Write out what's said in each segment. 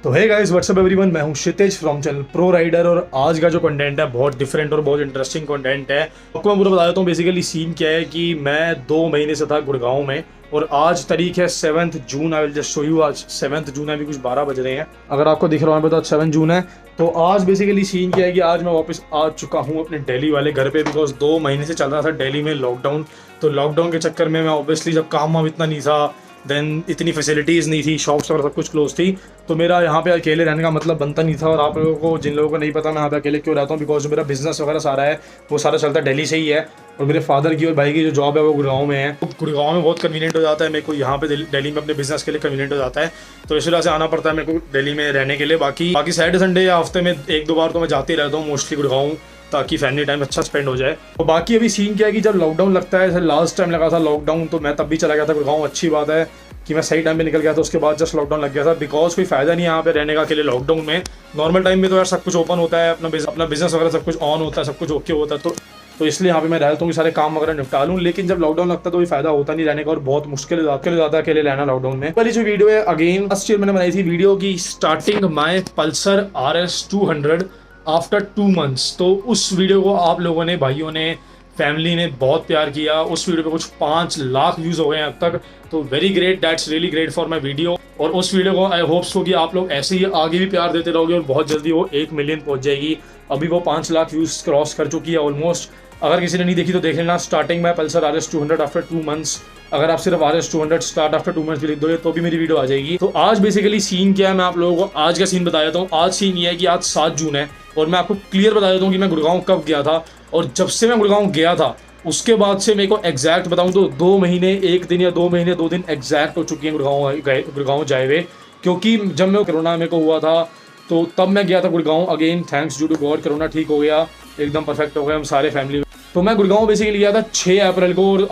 तो hey guys what's up everyone, मैं हूं क्षितिज फ्रॉम चैनल प्रो राइडर। और आज का जो कंटेंट है बहुत डिफरेंट और बहुत इंटरेस्टिंग कंटेंट है। आपको मैं पूरा बता देता हूं। बेसिकली सीन क्या है कि मैं 2 महीने से था गुड़गांव में और आज तारीख है 7 जून। I will just show you. आज 7 जून है, अभी कुछ 12 बज रहे हैं। अगर आपको दिख रहा है तो 7 जून है। तो आज बेसिकली सीन क्या है कि आज मैं वापस आ चुका हूँ अपने दिल्ली वाले घर पे, बिकॉज 2 महीने से चल रहा था दिल्ली में लॉकडाउन। तो लॉकडाउन के चक्कर में मैं ऑब्वियसली जब काम वाम इतना नहीं था, देन इतनी फैसिलिटीज़ नहीं थी, शॉप्स वगैरह सब कुछ क्लोज थी, तो मेरा यहाँ पे अकेले रहने का मतलब बनता नहीं था। और आप लोगों को, जिन लोगों को नहीं पता मैं यहाँ पे अकेले क्यों रहता हूँ, बिकॉज जो मेरा बिजनेस वगैरह सारा है वो सारा चलता दिल्ली से ही है। और मेरे फादर की और भाई की जो जॉब है वो गुड़गांव में है। तो गुड़गांव में बहुत कन्वीनियंट हो जाता है मेरे को, यहाँ पे दिल्ली में अपने बिजनेस के लिए कन्वीनियंट हो जाता है। तो इस वजह से आना पड़ता है मेरे को दिल्ली में रहने के लिए। बाकी सैटरडे संडे या हफ्ते में 1-2 बार तो मैं जाते ही रहता हूँ मोस्टली गुड़गांव, ताकि फैमिली टाइम अच्छा स्पेंड हो जाए। तो बाकी अभी सीन क्या है कि जब लॉकडाउन लगता है, जैसे लास्ट टाइम लगा था लॉकडाउन, तो मैं तब भी चला गया था गुड़गांव। अच्छी बात है कि मैं सही टाइम पे निकल गया था, उसके बाद जस्ट लॉकडाउन लग गया था। बिकॉज कोई फायदा नहीं है यहाँ पे रहने का अकेले लॉकडाउन में। नॉर्मल टाइम में तो यार सब कुछ ओपन होता है, अपना बिजनेस वगैरह सब कुछ ऑन होता है, सब कुछ ओके होता है। तो इसलिए यहाँ पे मैं रहता हूँ कि सारे काम वगैरह निपटा लूँ। लेकिन जब लॉकडाउन लगता है तो कोई फायदा होता नहीं रहने का, और बहुत मुश्किल हो जाता है अकेले रहना लॉकडाउन में। पहली जो वीडियो है अगेन लास्ट ईयर मैंने बनाई थी वीडियो की starting my Pulsar RS 200 after 2 months. तो उस वीडियो को आप लोगों ने, भाइयों ने, फैमिली ने बहुत प्यार किया। उस वीडियो पे कुछ 5 लाख व्यूज़ हो गए हैं अब तक। तो very great, that's really great for my video. और उस वीडियो को आई होप सो कि आप लोग ऐसे ही आगे भी प्यार देते रहोगे और बहुत जल्दी वो 1 मिलियन पहुंच जाएगी। अभी वो 5 लाख व्यूज़ क्रॉस कर चुकी है ऑलमोस्ट। अगर किसी ने नहीं देखी तो देख लेना, स्टार्टिंग में पल्सर RS 200 आफ्टर 2 मंथ्स। अगर आप सिर्फ RS 200 स्टार्ट आफ्टर 2 मंथ्स भी लिख दोगे तो भी मेरी वीडियो आ जाएगी। तो आज बेसिकली सीन क्या है, मैं आप लोगों को आज का सीन बता देता हूँ। आज सीन ये है कि आज 7 जून है और मैं आपको क्लियर बता देता हूँ कि मैं गुड़गांव कब गया था। और जब से मैं गुड़गांव गया था उसके बाद से मेरे को एग्जैक्ट बताऊँ तो 2 महीने 1 दिन या 2 महीने 2 दिन एग्जैक्ट हो चुकी हैं गुड़गांव जाए हुए। क्योंकि जब मैं कोरोना मेरे को हुआ था तो तब मैं गया था Gurgaon. Again thanks due to God, corona ठीक हो गया, एकदम परफेक्ट हो गया हम सारे फैमिली। तो मैं गुड़गांव बेसिकली गया था 6 अप्रैल को, और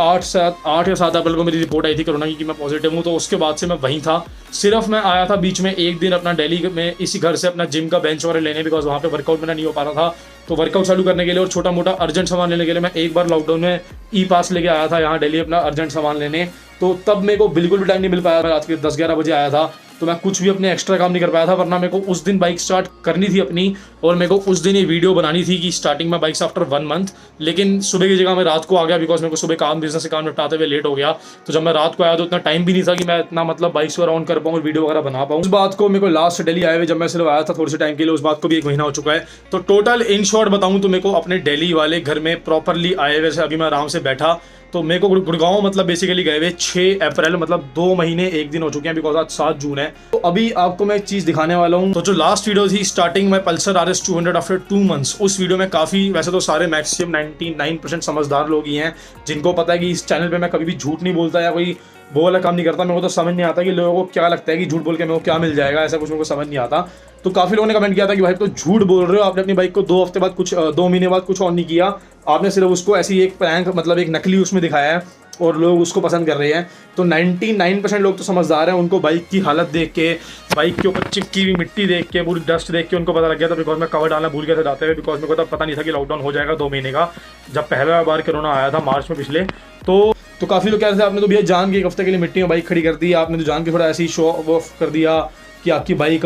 8 या 7 अप्रैल को मेरी रिपोर्ट आई थी कोरोना की कि मैं पॉजिटिव हूँ। तो उसके बाद से मैं वहीं था। सिर्फ मैं आया था बीच में 1 दिन अपना दिल्ली में इसी घर से अपना जिम का बेंच वगैरह लेने, बिकॉज वहाँ पे वर्कआउट मेरा नहीं हो पा रहा था। तो वर्कआउट चालू करने के लिए और छोटा मोटा अर्जेंट सामान लेने के लिए मैं एक बार लॉकडाउन में ई-पास लेके आया था यहाँ दिल्ली अपना अर्जेंट सामान लेने। तो तब मेरे को बिल्कुल भी टाइम नहीं मिल पाया था। रात के 10-11 बजे आया था, तो मैं कुछ भी अपने एक्स्ट्रा काम नहीं कर पाया था। वरना मेरे को उस दिन बाइक स्टार्ट करनी थी अपनी, और मेरे को उस दिन ये वीडियो बनानी थी कि स्टार्टिंग में बाइक्स आफ्टर 1 मंथ। लेकिन सुबह की जगह मैं रात को आ गया, बिकॉज मेरे को सुबह बिजनेस से काम निपटाते हुए लेट हो गया। तो जब मैं रात को आया तो इतना टाइम भी नहीं था कि मैं इतना बाइक्स वगैरह ऑन कर पाऊँ और वीडियो वगैरह बना पाऊँ। उस बात को मेरे को लास्ट दिल्ली आए हुए जब मैं सिर्फ आया था थोड़े से टाइम के लिए, उस बात को भी 1 महीना हो चुका है। तो टोटल इन शॉर्ट बताऊँ तो मेरे को अपने दिल्ली वाले घर में प्रॉपरली आए हुए से अभी मैं आराम से बैठा। तो मेरे को गुड़गांव मतलब बेसिकली गए हुए 6 अप्रैल, मतलब 2 महीने 1 दिन हो चुके हैं, बिकॉज आज 7 जून है। तो अभी आपको मैं एक चीज़ दिखाने वाला हूँ। तो जो लास्ट वीडियो थी स्टार्टिंग में पल्सर RS 200 आफ्टर 2 मंथ्स, उस वीडियो में काफ़ी, वैसे तो सारे मैक्सिमम 99% समझदार लोग ही हैं जिनको पता है कि इस चैनल पर मैं कभी भी झूठ नहीं बोलता या कोई वो वाला काम नहीं करता। मेरे को तो समझ नहीं आता कि लोगों को क्या लगता है कि झूठ बोल के मेरे को क्या मिल जाएगा, ऐसा कुछ मेरे को समझ नहीं आता। तो काफ़ी लोगों ने कमेंट किया था कि भाई तो झूठ बोल रहे हो, आपने अपनी बाइक को 2 हफ्ते बाद 2 महीने बाद कुछ ऑन नहीं किया, आपने सिर्फ उसको ऐसी एक प्रैंक, मतलब एक नकली उसमें दिखाया है और लोग उसको पसंद कर रहे हैं। तो 99% लोग तो समझदार हैं, उनको बाइक की हालत देख के, बाइक के ऊपर चिपकी हुई मिट्टी देख के, पूरी डस्ट देख के उनको पता लग गया था। बिकॉज मैं कवर डालना भूल गया था जाते हुए, बिकॉज मेरे को तब पता नहीं था कि लॉकडाउन हो जाएगा 2 महीने का, जब पहला बार कोरोना आया था मार्च में पिछले। तो काफ़ी लोग कह रहे थे आपने तो भैया जान के 1 हफ्ते के लिए मिट्टी में बाइक खड़ी कर दी, आपने तो जान के थोड़ा ऐसी शो ऑफ कर दिया कि आपकी बाइक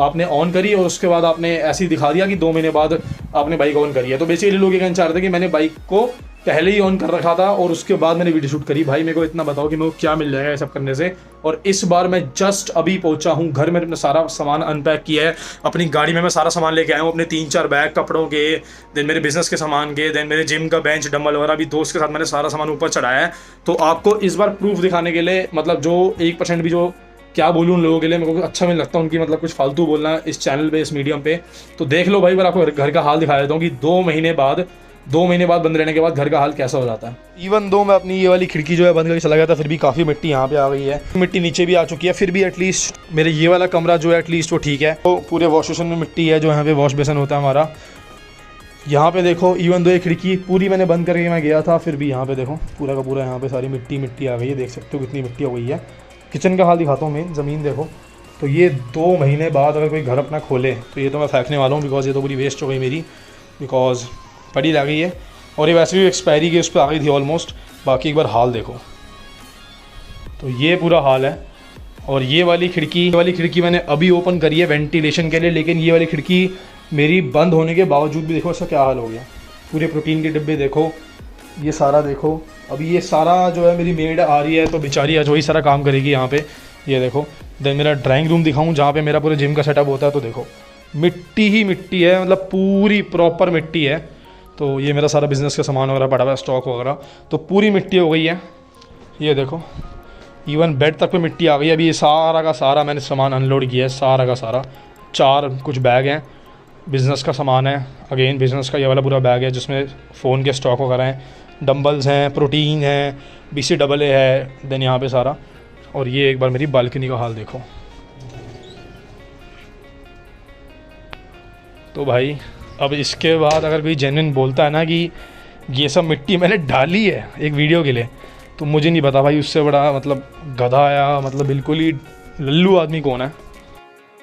आपने ऑन करी और उसके बाद आपने ऐसे ही दिखा दिया कि 2 महीने बाद आपने बाइक ऑन करी है। तो बेसिकली लोग ये कहना चाह रहे थे कि मैंने बाइक को पहले ही ऑन कर रखा था और उसके बाद मैंने वीडियो शूट करी। भाई मेरे को इतना बताओ कि मेरे को क्या मिल जाएगा ये सब करने से। और इस बार मैं जस्ट अभी पहुंचा हूँ घर में, अपना सारा सामान अनपैक किया है। अपनी गाड़ी में मैं सारा सामान लेके आया हूँ, अपने 3-4 बैग कपड़ों के, देन मेरे बिजनेस के सामान के, देन मेरे जिम का बेंच डंबल वगैरह भी दोस्त के साथ मैंने सारा सामान ऊपर चढ़ाया है। तो आपको इस बार प्रूफ दिखाने के लिए, मतलब जो 1% भी जो क्या बोलूँ उन लोगों के लिए, मेरे को अच्छा नहीं लगता उनकी मतलब कुछ फालतू बोलना इस चैनल पे, इस मीडियम पे। तो देख लो भाई, मैं आपको घर का हाल दिखा देता हूँ कि 2 महीने बाद बंद रहने के बाद घर का हाल कैसा हो जाता है। इवन दो मैं अपनी ये वाली खिड़की जो है बंद करके चला गया था, फिर भी काफ़ी मिट्टी यहाँ पे आ गई है, मिट्टी नीचे भी आ चुकी है। फिर भी एटलीस्ट मेरे ये वाला कमरा जो है एटलीस्ट वो ठीक है। तो पूरे वॉश बेसन में मिट्टी है, जो यहाँ पे वॉश बेसन होता है हमारा, यहाँ पे देखो। इवन दो ये खिड़की पूरी मैंने बंद करके मैं गया था, फिर भी यहाँ पे देखो पूरा का पूरा यहाँ पे सारी मिट्टी आ गई है। देख सकते हो कितनी मिट्टी हो गई है। किचन का हाल दिखाता हूँ मैं, ज़मीन देखो। तो ये 2 महीने बाद अगर कोई घर अपना खोले तो ये तो मैं फेंकने वाला हूँ, बिकॉज ये तो पूरी वेस्ट हो गई मेरी, बिकॉज पड़ी लग गई है और ये वैसे भी एक्सपायरी की उस पर आ गई थी ऑलमोस्ट। बाकी एक बार हाल देखो, तो ये पूरा हाल है। और ये वाली खिड़की मैंने अभी ओपन करी है वेंटिलेशन के लिए, लेकिन ये वाली खिड़की मेरी बंद होने के बावजूद भी देखो इसका क्या हाल हो गया। पूरे प्रोटीन के डिब्बे देखो, ये सारा देखो। अभी ये सारा जो है मेरी मेड आ रही है तो बेचारी आज वही सारा काम करेगी यहाँ पे। ये देखो, देन मेरा ड्राइंग रूम दिखाऊँ जहाँ पे मेरा पूरे जिम का सेटअप होता है, तो देखो मिट्टी ही मिट्टी है, मतलब पूरी प्रॉपर मिट्टी है। तो ये मेरा सारा बिज़नेस का सामान वगैरह पड़ा हुआ है, स्टॉक वगैरह, तो पूरी मिट्टी हो गई है। ये देखो, इवन बेड तक पे मिट्टी आ गई है। अभी ये सारा का सारा मैंने सामान अनलोड किया है, सारा का सारा। 4 कुछ बैग हैं, बिज़नेस का सामान है। अगेन बिज़नेस का ये वाला पूरा बैग है जिसमें फ़ोन के स्टॉक वगैरह हैं, डंबल्स हैं, प्रोटीन है, BCAA है, देन यहाँ पे सारा। और ये एक बार मेरी बालकनी का हाल देखो। तो भाई अब इसके बाद अगर कोई जेन्युइन बोलता है ना कि ये सब मिट्टी मैंने डाली है एक वीडियो के लिए, तो मुझे नहीं पता भाई उससे बड़ा मतलब गधा या मतलब बिल्कुल ही लल्लू आदमी कौन है।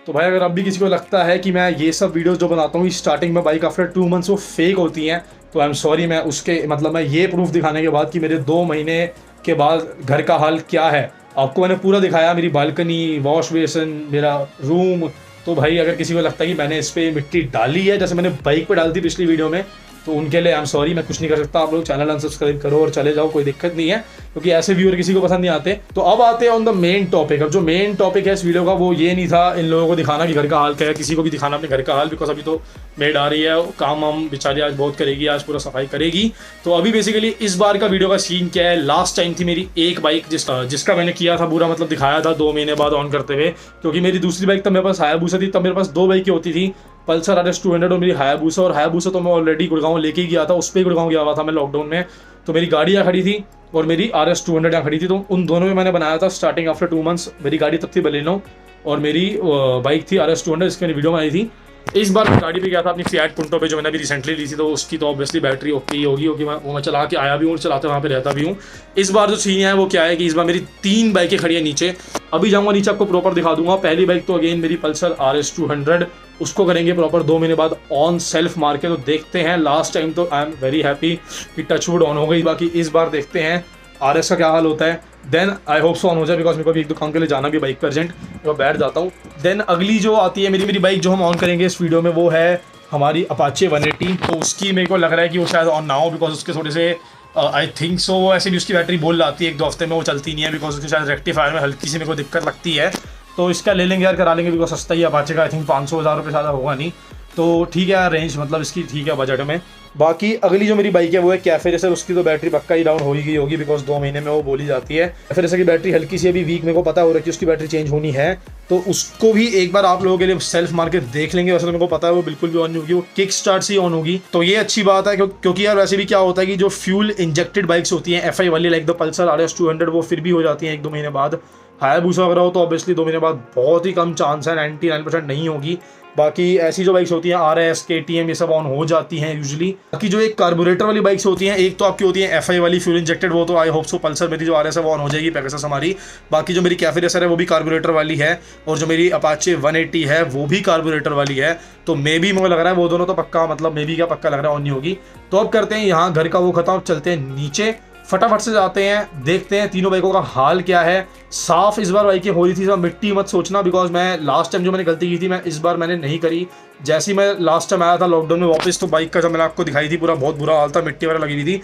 तो भाई अगर अब भी किसी को लगता है कि मैं ये सब वीडियोस जो बनाता हूँ स्टार्टिंग में बाइक आफ्टर 2 मंथ्स वो फेक होती हैं, तो आई एम सॉरी। मैं उसके मतलब मैं ये प्रूफ दिखाने के बाद कि मेरे 2 महीने के बाद घर का हाल क्या है आपको मैंने पूरा दिखाया, मेरी बालकनी, वॉश बेसिन, मेरा रूम। तो भाई अगर किसी को लगता है कि मैंने इस पर मिट्टी डाली है जैसे मैंने बाइक पे डाली थी पिछली वीडियो में, तो उनके लिए आई एम सॉरी, मैं कुछ नहीं कर सकता। आप लोग चैनल अनसब्सक्राइब करो और चले जाओ, कोई दिक्कत नहीं है, क्योंकि ऐसे व्यूअर किसी को पसंद नहीं आते। तो अब आते हैं ऑन द मेन टॉपिक। अब जो मेन टॉपिक है इस वीडियो का वो ये नहीं था इन लोगों को दिखाना कि घर का हाल क्या है, किसी को भी दिखाना अपने घर का हाल, बिकॉज अभी तो मेड आ रही है, काम हम बेचारी आज बहुत करेगी, आज पूरा सफाई करेगी। तो अभी बेसिकली इस बार का वीडियो का सीन क्या है, लास्ट टाइम थी मेरी एक बाइक जिसका मैंने किया था पूरा मतलब दिखाया था 2 महीने बाद ऑन करते हुए, क्योंकि मेरी दूसरी बाइक तब मेरे पास हायाबुसा थी। तब मेरे पास 2 बाइकें होती थी, पल्सर RS 200 और मेरी हायाबुसा। और हायाबुसा तो मैं ऑलरेडी गुड़गांव लेके ही गया था, उस पर गुड़गांव गया हुआ था मैं लॉकडाउन में। तो मेरी गाड़ी यहाँ खड़ी थी और मेरी RS 200 यहाँ खड़ी थी, तो उन दोनों में मैंने बनाया था स्टार्टिंग आफ्टर 2 मंथ्स। मेरी गाड़ी तब थी बलेनो और मेरी बाइक थी RS 200 जिसकी मैंने वीडियो बनाई थी। इस बार मैं गाड़ी पे गया था अपनी फिएट पुंटो पे जो मैंने अभी रिसेंटली ली थी, तो उसकी तो ऑब्वियसली बैटरी ओके ही होगी, क्योंकि मैं चला के आया भी हूँ, चलाते वहाँ पे रहता भी हूँ। इस बार जो सीन है वो क्या है कि इस बार मेरी 3 बाइकें खड़ी है नीचे। अभी जाऊँगा नीचे, आपको प्रॉपर दिखा दूंगा। पहली बाइक तो अगेन मेरी पल्सर RS 200, उसको करेंगे प्रॉपर 2 महीने बाद ऑन सेल्फ मार्केट। तो देखते हैं, लास्ट टाइम तो आई एम वेरी हैप्पी कि टचवुड ऑन हो गई, बाकी इस बार देखते हैं RS का क्या हाल होता है। Then I hope so on हो जाए, बिकॉज मेरे को अभी एक दुकान के लिए जाना भी बाइक पर अर्जेंट, तो बैठ जाता हूँ। देन अगली जो आती है मेरी बाइक जो हम ऑन करेंगे इस वीडियो में, वो है हमारी अपाचे 180। तो उसकी मेरे को लग रहा है कि वो शायद ऑन ना हो, बिकॉज उसके थोड़े से आई थिंक सो वो ऐसे भी उसकी बैटरी बोल लाती है 1-2 हफ्ते में वो चलती नहीं है, बिकॉज उसके शायद रेक्टिफायर में हल्की सी मेरे को दिक्कत लगती है। तो इसका ले लेंगे यार, करा लेंगे, बिकॉज सस्ता ही अपाचे का, आई थिंक 500-1000 रुपये ज़्यादा होगा नहीं। तो ठीक है यार, रेंज मतलब इसकी ठीक है बजट में। बाकी अगली जो मेरी बाइक है वो है कैफे रेसर। उसकी तो बैटरी पक्का ही डाउन हो ही गई होगी, बिकॉज 2 महीने में वो बोली जाती है। कैफे रेसर की बैटरी हल्की सी अभी वीक मेरे को पता हो रहा है कि उसकी बैटरी चेंज होनी है, तो उसको भी एक बार आप लोगों के लिए सेल्फ मार्केट देख लेंगे। वैसे तो मेरे को पता है वो बिल्कुल भी ऑन नहीं होगी, वो किक स्टार्ट से ऑन होगी। तो ये अच्छी बात है, क्योंकि यार वैसे भी क्या होता है कि जो फ्यूल इंजेक्टेड बाइक्स होती हैं FI वाली, लाइक द पल्सर RS 200, वो फिर भी हो जाती हैं 1-2 महीने बाद। हायाबुसा वगैरह हो तो ऑब्वियसली 2 महीने बाद बहुत ही कम चांस है, 99% नहीं होगी। बाकी ऐसी जो बाइक्स होती हैं RS KTM ये सब ऑन हो जाती हैं यूजुअली। बाकी जो एक कार्बोरेटर वाली बाइक्स होती हैं, एक तो आपकी होती है FI वाली फ्यूल इंजेक्टेड, वो तो आई होप सो पल्सर मेरी जो RS है वो ऑन हो जाएगी पेगासस हमारी। बाकी जो मेरी कैफे रेसर है वो भी कार्बोरेटर वाली है, और जो मेरी अपाचे 180 है वो भी कार्बोरेटर वाली है। तो मे बी मुझे लग रहा है वो दोनों तो पक्का, मतलब मे बी क्या पक्का लग रहा है ऑन नहीं होगी। तो अब करते हैं यहाँ घर का वो खत्म, अब चलते हैं नीचे, फटाफट से जाते हैं, देखते हैं तीनों बाइकों का हाल क्या है। साफ इस बार बाइकें हो रही थी, मिट्टी मत सोचना, बिकॉज मैं लास्ट टाइम जो मैंने गलती की थी मैं इस बार मैंने नहीं करी। जैसे ही मैं लास्ट टाइम आया था लॉकडाउन में वापस, तो बाइक का जब मैंने आपको दिखाई थी पूरा बहुत बुरा हाल था, मिट्टी वगैरह लगी हुई थी।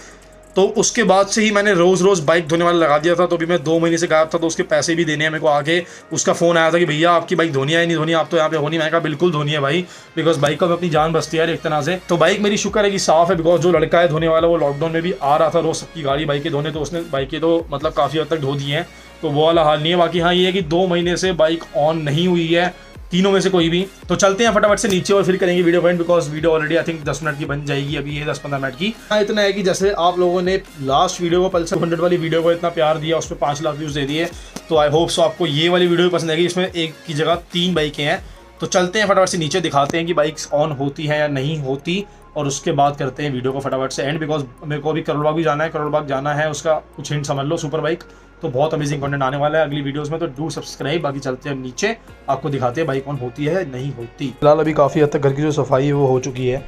तो उसके बाद से ही मैंने रोज़ बाइक धोने वाला लगा दिया था। तो अभी मैं 2 महीने से गायब था, तो उसके पैसे भी देने हैं मेरे को। आगे उसका फ़ोन आया था कि भैया आपकी बाइक धोनी है नहीं धोनी, आप तो यहाँ पे होनी। मैंने कहा बिल्कुल धोनी है भाई, बिकॉज बाइक का अपनी जान बचती है एक तरह से। तो बाइक मेरी शुक्र है कि साफ़ है, बिकॉज जो लड़का है धोने वाला वो लॉकडाउन में भी आ रहा था रोज सबकी गाड़ी बाइकें धोने, तो उसने बाइकें तो मतलब काफ़ी हद तक धो दी हैं, तो वो वाला हाल नहीं है। बाकी हाँ ये है कि 2 महीने से बाइक ऑन नहीं हुई है, तीनों में से कोई भी। तो चलते हैं फटाफट से नीचे और फिर करेंगे video point, because video already I think 10 minute की बन जाएगी, अभी ये 10-15 मिनट की। हाँ इतना है कि जैसे आप लोगों ने लास्ट वीडियो को पल्सर 100 वाली वीडियो को इतना प्यार दिया, उस पर 5 लाख व्यूज़ दे दिए, तो आई होप सो आपको ये वाली वीडियो भी पसंद आएगी। इसमें एक की जगह 3 बाइकें हैं। तो चलते हैं फटाफट से नीचे, दिखाते हैं कि बाइक्स ऑन होती हैं या नहीं होती, और उसके बाद करते हैं वीडियो को फटाफट से एंड, बिकॉज मेरे को अभी करोड़ बाग भी जाना है। करोड़ बाग जाना है, उसका कुछ हिंट समझ लो, सुपर बाइक। तो बहुत अमेजिंग कंटेंट आने वाला है अगली वीडियोस में, तो डू सब्सक्राइब। बाकी चलते हैं नीचे, आपको दिखाते हैं बाइक ऑन होती है नहीं होती। फिलहाल अभी काफ़ी हद तक घर की जो सफाई है वो हो चुकी है,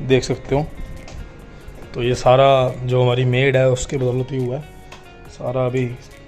देख सकते हो। तो ये सारा जो हमारी मेड है उसके बदौलत ही हुआ है, सारा अभी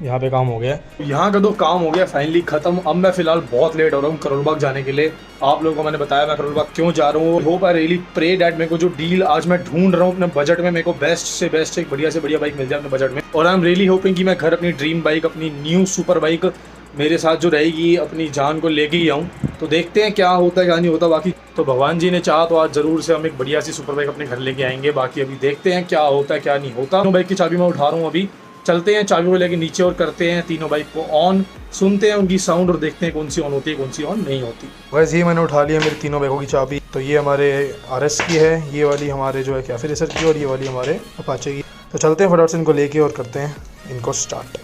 यहाँ पे काम हो गया है। यहाँ का तो काम हो गया फाइनली ख़त्म। अब मैं फ़िलहाल बहुत लेट हो रहा हूँ करोल बाग जाने के लिए। आप लोगों को मैंने बताया मैं करोल बाग क्यों जा रहा हूँ। Hope I really pray that मेरे को जो डील आज मैं ढूंढ रहा हूँ अपने बजट में, मेरे को बेस्ट से बेस्ट एक बढ़िया से बढ़िया बाइक मिल जाए अपने बजट में। और आई एम रियली होपिंग कि मैं घर अपनी ड्रीम बाइक, अपनी न्यू सुपर बाइक मेरे साथ जो रहेगी अपनी जान को लेके ही आऊँ। तो देखते हैं क्या होता है क्या नहीं होता। बाकी तो भगवान जी ने चाहा तो आज ज़रूर से हम एक बढ़िया सी सुपर बाइक अपने घर लेके आएंगे। बाकी अभी देखते हैं क्या होता है क्या नहीं होता। बाइक की चाबी मैं उठा रहा हूँ, अभी चलते हैं चाबी को लेके नीचे और करते हैं तीनों बाइक को ऑन, सुनते हैं उनकी साउंड और देखते हैं कौन सी ऑन होती है कौन सी ऑन नहीं होती। वैसे ही मैंने उठा लिया मेरी तीनों बाइकों की चाबी। तो ये हमारे RS की है, ये वाली हमारे जो है कैफे रेसर की, और ये वाली हमारे अपाचे की। तो चलते हैं फटाफट से इनको लेके और करते हैं इनको स्टार्ट।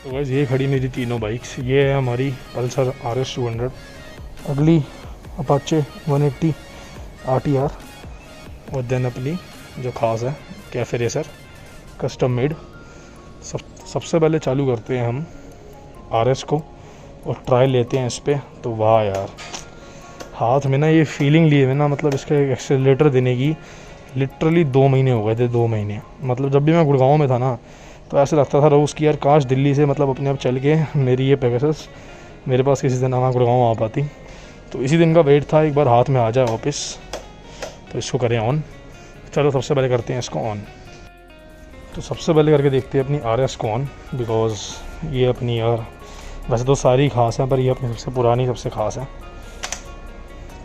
तो वैसे ये खड़ी मेरी तीनों बाइक्स। ये है हमारी पल्सर RS 200, अगली अपाचे 180 RTR, और देन अपनी जो खास है कैफे रेसर कस्टम मेड। सबसे पहले चालू करते हैं हम RS को और ट्राई लेते हैं इस पर। तो वाह यार, हाथ में ना ये फीलिंग लिए हुए ना, मतलब इसका एक्सेलरेटर देने की लिटरली 2 महीने हो गए थे। 2 महीने मतलब जब भी मैं गुड़गांव में था ना तो ऐसे लगता था रोज़ की यार काश दिल्ली से मतलब अपने आप चल के मेरी ये पेगासस मेरे पास किसी दिन आना गुड़गांव आ पाती। तो इसी दिन का वेट था एक बार हाथ में आ जाए वापस। तो इसको करें ऑन। चलो सबसे पहले करते हैं इसको ऑन। तो सबसे पहले करके देखते हैं अपनी RS को ऑन, बिकॉज़ ये अपनी यार वैसे तो सारी खास है पर ये अपनी सबसे पुरानी सबसे ख़ास है।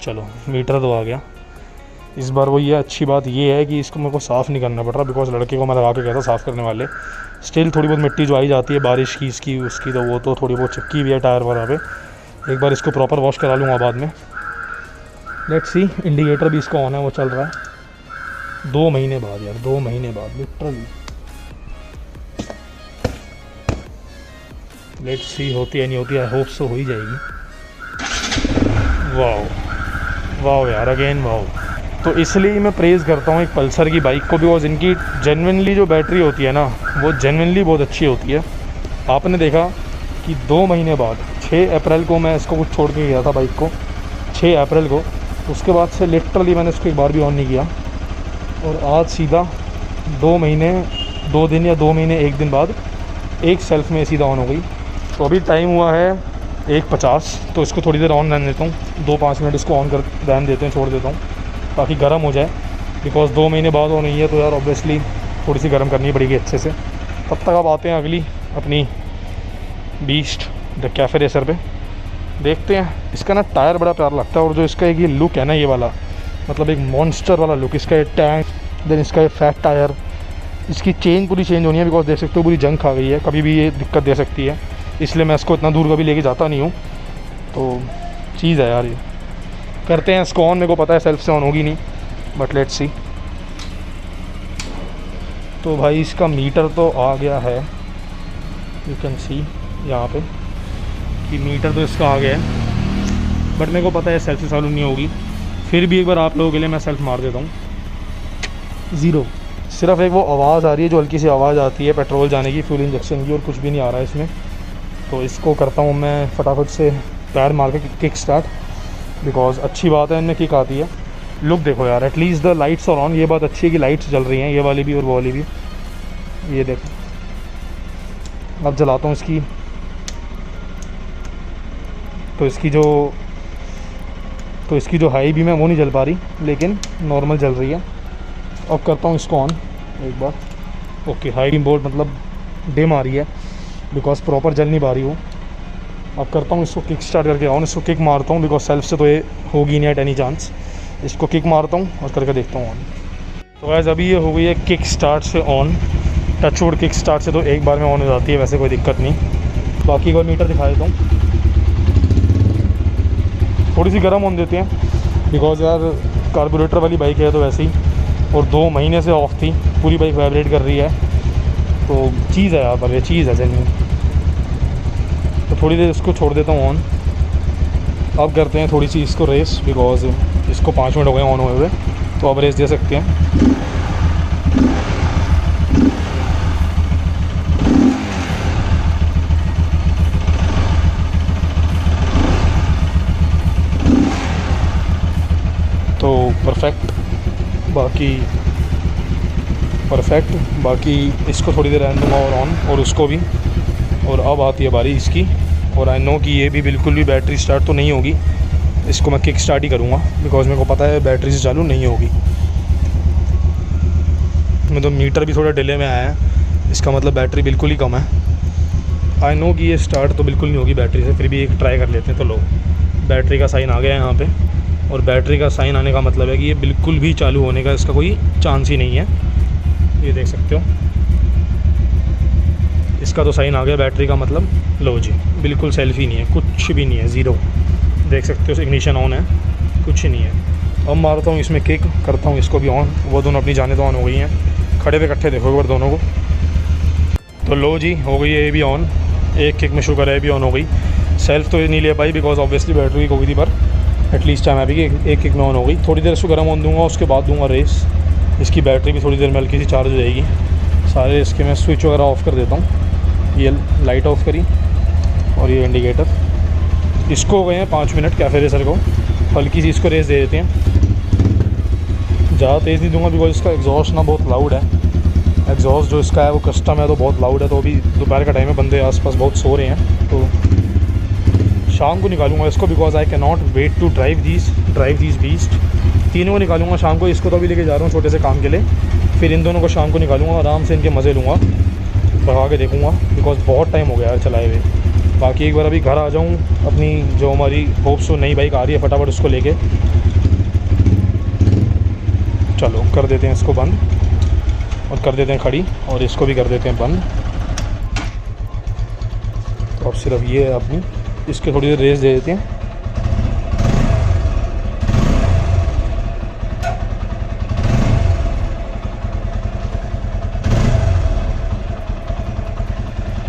चलो मीटर तो आ गया इस बार। वो ये अच्छी बात ये है कि इसको मेरे को साफ़ नहीं करना पड़ रहा, बिकॉज़ लड़के को मैं लगा के कहता साफ़ करने वाले। स्टिल थोड़ी बहुत मिट्टी जो आई जाती है बारिश की इसकी उसकी, तो वो तो थोड़ी बहुत चिपकी भी है टायर वगैरह पे। एक बार इसको प्रॉपर वॉश करा लूँगा बाद में। Let's see. इंडिकेटर भी इसका ऑन है, वो चल रहा है 2 महीने बाद यार, 2 महीने बाद लिटरली। लेट्स सी होती है नहीं होती, आई होप सो हो ही जाएगी। वाओ वाओ यार, अगेन वाओ। तो इसलिए मैं प्रेज़ करता हूँ एक पल्सर की बाइक को, बिकॉज इनकी जेन्युइनली जो बैटरी होती है ना वो जेन्युइनली बहुत अच्छी होती है। आपने देखा कि 2 महीने बाद 6 अप्रैल को मैं इसको कुछ छोड़ के गया था बाइक को, 6 अप्रैल को। उसके बाद से लिटरली मैंने इसको एक बार भी ऑन नहीं किया, और आज सीधा 2 महीने 2 दिन या 2 महीने 1 दिन बाद एक सेल्फ में सीधा ऑन हो गई। तो अभी टाइम हुआ है 1:50। तो इसको थोड़ी देर ऑन रहने देता हूँ, 2-5 मिनट इसको ऑन कर रहने देते हैं, छोड़ देता हूँ ताकि गर्म हो जाए। बिकॉज़ 2 महीने बाद ऑन हुई है तो यार ऑब्वियसली थोड़ी सी गर्म करनी पड़ेगी अच्छे से। तब तक आप आते हैं अगली अपनी बीस्ट द कैफे रेसर पे। देखते हैं इसका ना टायर बड़ा प्यारा लगता है, और जो इसका एक ये लुक है ना ये वाला, मतलब एक मॉन्स्टर वाला लुक इसका, टैंक देन इसका ये फैट टायर। इसकी चेन पूरी चेंज होनी है, बिकॉज देख सकते हो पूरी जंग खा गई है, कभी भी ये दिक्कत दे सकती है। इसलिए मैं इसको इतना दूर कभी लेके जाता नहीं हूँ। तो चीज़ है यार ये। करते हैं इसको ऑन। मेरे को पता है सेल्फ से ऑन होगी नहीं, बट लेट्स सी। तो भाई इसका मीटर तो आ गया है, यू कैन सी यहाँ पे कि मीटर तो इसका आ गया है, बट मेरे को पता है सेल्फ से चालू नहीं होगी। फिर भी एक बार आप लोगों के लिए मैं सेल्फ मार देता हूँ। 0। सिर्फ एक वो आवाज़ आ रही है जो हल्की सी आवाज़ आती है पेट्रोल जाने की, फ्यूल इंजेक्शन की, और कुछ भी नहीं आ रहा है इसमें। तो इसको करता हूँ मैं फटाफट से पैर मार के किक स्टार्ट, बिकॉज़ अच्छी बात है इनमें किक आती है। लुक देखो यार, at least the lights are on. ये बात अच्छी है कि लाइट्स जल रही हैं, ये वाली भी और वो वाली भी। ये देखो अब जलाता हूँ इसकी। तो इसकी जो हाई भी मैं वो नहीं जल पा रही, लेकिन नॉर्मल जल रही है। अब करता हूँ इसको ऑन एक बार। ओके, हाई बीम बोर्ड मतलब डिम आ रही है, बिकॉज प्रॉपर जल नहीं पा रही वो। अब करता हूँ इसको किक स्टार्ट करके ऑन। इसको किक मारता हूँ, बिकॉज सेल्फ से तो ये होगी नहीं एट एनी चांस। इसको किक मारता हूँ और करके देखता हूँ ऑन। तो गाइस अभी ये हो गई है किक स्टार्ट से ऑन। टचवुड किक स्टार्ट से तो एक बार में ऑन हो जाती है, वैसे कोई दिक्कत नहीं। बाकी का मीटर दिखा देता हूँ। थोड़ी सी गर्म होने देते हैं, बिकॉज यार कार्बोरेटर वाली बाइक है तो वैसे ही, और 2 महीने से ऑफ थी, पूरी बाइक वाइब्रेट कर रही है। तो चीज़ है यार, पर ये चीज़ है जेन्युइन। तो थोड़ी देर इसको छोड़ देता हूँ ऑन। अब करते हैं थोड़ी सी इसको रेस, बिकॉज इसको 5 मिनट हो गए ऑन हुए हुए, तो अब रेस दे सकते हैं। तो परफेक्ट। बाकी परफेक्ट। बाकी इसको थोड़ी देर रहने दूँगा और ऑन, और उसको भी। और अब आती है बारी इसकी, और आई नो कि ये भी बिल्कुल भी बैटरी स्टार्ट तो नहीं होगी। इसको मैं किक स्टार्ट ही करूँगा बिकॉज मेरे को पता है बैटरी से चालू नहीं होगी। मैं तो मीटर भी थोड़ा डिले में आया है, इसका मतलब बैटरी बिल्कुल ही कम है। आई नो कि ये स्टार्ट तो बिल्कुल नहीं होगी बैटरी से, फिर भी एक ट्राई कर लेते हैं। तो लो, बैटरी का साइन आ गया है यहाँ पे, और बैटरी का साइन आने का मतलब है कि ये बिल्कुल भी चालू होने का इसका कोई चांस ही नहीं है। ये देख सकते हो, इसका तो साइन आ गया बैटरी का, मतलब लो जी, बिल्कुल सेल्फी नहीं है, कुछ भी नहीं है, ज़ीरो। देख सकते हो इग्निशन ऑन है, कुछ नहीं है। अब मारता हूँ इसमें किक, करता हूँ इसको भी ऑन। वो दोनों अपनी जाने तो ऑन हो गई हैं, खड़े पे इकट्ठे देखो एक बार दोनों को। तो लो जी, हो गई है ये भी ऑन। एक किक में शुक्र है ये भी ऑन हो गई। सेल्फ तो ये नहीं ले पाई बिकॉज ऑब्वियसली बैटरी वीक हो गई थी, पर एटलीस्ट टाइम अभी कि एक किक में ऑन हो गई। थोड़ी देर इसको गर्म ऑन दूंगा, उसके बाद दूंगा रेस। इसकी बैटरी भी थोड़ी देर में हल्की सी चार्ज हो जाएगी। सारे इसके मैं स्विच वगैरह ऑफ़ कर देता हूँ। ये लाइट ऑफ़ करी और ये इंडिकेटर। इसको हो गए हैं 5 मिनट कैफे रेसर को। हल्की सी इसको रेस दे देते हैं, ज़्यादा तेज़ नहीं दूंगा बिकॉज इसका एग्जॉस्ट ना बहुत लाउड है। एग्जॉस्ट जो इसका है वो कस्टम है तो बहुत लाउड है। तो अभी दोपहर का टाइम है, बंदे आसपास बहुत सो रहे हैं, तो शाम को निकालूंगा इसको because I can not wait to drive these beast. तीनों को निकालूंगा शाम को। इसको तो अभी लेके जा रहा हूँ छोटे से काम के लिए, फिर इन दोनों को शाम को निकालूंगा, आराम से इनके मज़े लूँगा, भगा के देखूँगा बिकॉज बहुत टाइम हो गया यार चलाए हुए। बाकी एक बार अभी घर आ जाऊँ, अपनी जो हमारी होप्स नई बाइक आ रही है फटाफट उसको लेके। चलो कर देते हैं इसको बंद, और कर देते हैं खड़ी, और इसको भी कर देते हैं बंद। तो अब सिर्फ ये है अपनी, इसके थोड़ी देर रेस दे देते हैं।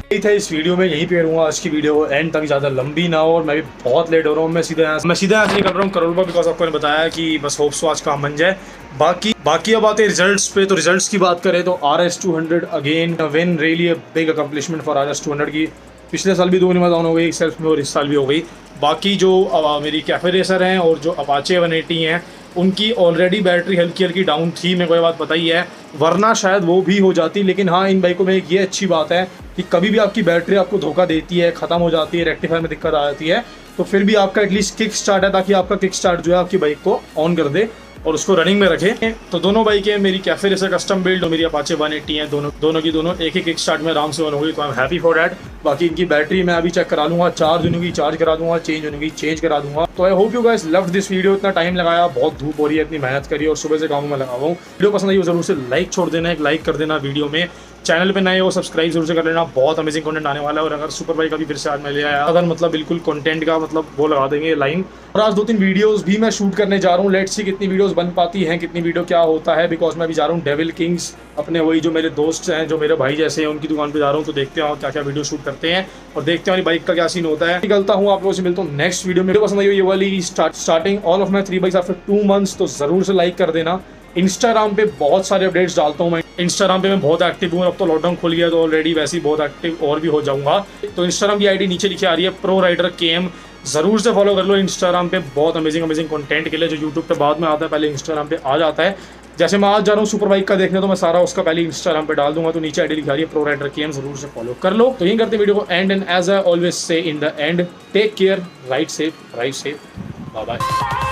यही था इस वीडियो में, यहीं पे करूँगा आज की वीडियो, एंड तक ज़्यादा लंबी ना हो, और मैं भी बहुत लेट हो रहा हूँ। मैं सीधा यहाँ से निकल रहा हूँ करोलबाग बिकॉज आपको ने बताया कि बस होप्स आज काम बन जाए। बाकी अब आते हैं रिजल्ट्स पे। तो रिजल्ट्स की बात करें तो RS200 again win, really a big accomplishment for RS200 की। पिछले साल भी 2 डाउन हो गई सेल्फ में, और इस साल भी हो गई। बाकी जो मेरी कैफे रेसर हैं और जो अपाचे 180 हैं, उनकी ऑलरेडी बैटरी हल्की डाउन थी, मेरे को ये बात पता ही है, वरना शायद वो भी हो जाती। लेकिन हाँ, इन बाइकों में एक ये अच्छी बात है कि कभी भी आपकी बैटरी आपको धोखा देती है, ख़त्म हो जाती है, रेक्टिफायर में दिक्कत आ जाती है, तो फिर भी आपका एटलीस्ट किक स्टार्ट है, ताकि आपका किक स्टार्ट जो है आपकी बाइक को ऑन कर दे और उसको रनिंग में रखें। तो दोनों बाइकें मेरी कैफे रेसर कस्टम बिल्ड और मेरी अपाचे 180 हैं, दोनों की एक ही किक स्टार्ट में आराम से ऑन हो गई। तो I am happy for that. बाकी इनकी बैटरी मैं अभी चेक करा लूँगा, चार्ज होने की चार्ज करा दूँगा, चेंज होने की चेंज करा दूँगा। तो I hope you guys loved this video. इतना टाइम लगाया, बहुत धूप हो रही है, इतनी मेहनत करी और सुबह से काम में लगा हुआ हूँ। वीडियो पसंद आई हो जरूर से लाइक छोड़ देना, एक लाइक कर देना वीडियो में। चैनल पे नए हो सब्सक्राइब जरूर से कर लेना, बहुत अमेजिंग कंटेंट आने वाला है। और अगर सुपर बाइक अभी फिर से आज मैं ले आया, अगर मतलब बिल्कुल कंटेंट का मतलब वो लगा देंगे लाइन। और आज 2-3 वीडियोस भी मैं शूट करने जा रहा हूँ। लेट्स सी कितनी वीडियोस बन पाती हैं, कितनी वीडियो क्या होता है, बिकॉज मैं अभी जा रहा हूँ डेविल किंग्स, अपने वही जो मेरे दोस्त हैं, जो मेरे भाई जैसे हैं, उनकी दुकान पे जा रहा हूँ। तो देखते हैं क्या क्या वीडियो शूट करते हैं और देखते हैं बाइक का क्या सीन होता है। निकलता हूँ, आप लोगों से मिलता हूँ नेक्स्ट वीडियो में। पसंद आई हो ये वाली starting all of my 3 bikes after 2 months, तो जरूर से लाइक कर देना। इंस्टाग्राम पे बहुत सारे अपडेट्स डालता हूँ मैं। इंस्टाग्राम पे मैं बहुत एक्टिव हूँ, अब तो लॉकडाउन खुल गया तो ऑलरेडी वैसे ही बहुत एक्टिव और भी हो जाऊँगा। तो इंस्टाग्राम की आईडी नीचे लिखी आ रही है, प्रो राइडर KM, ज़रूर से फॉलो कर लो। इंस्टाग्राम पे बहुत अमेजिंग कंटेंट के लिए, जो यूट्यूब पे बाद में आता है पहले इंस्टाग्राम पे आ जाता है। जैसे मैं आज जा रहा हूँ सुपर बाइक का देखने, तो मैं सारा उसका पहले इंस्टाग्राम पे डाल दूंगा। तो नीचे आईडी लिखा रही है प्रो राइडर KM, जरूर से फॉलो कर लो। तो यही करते वीडियो को and as I always say in the end, take care, ride safe, drive safe, bye bye.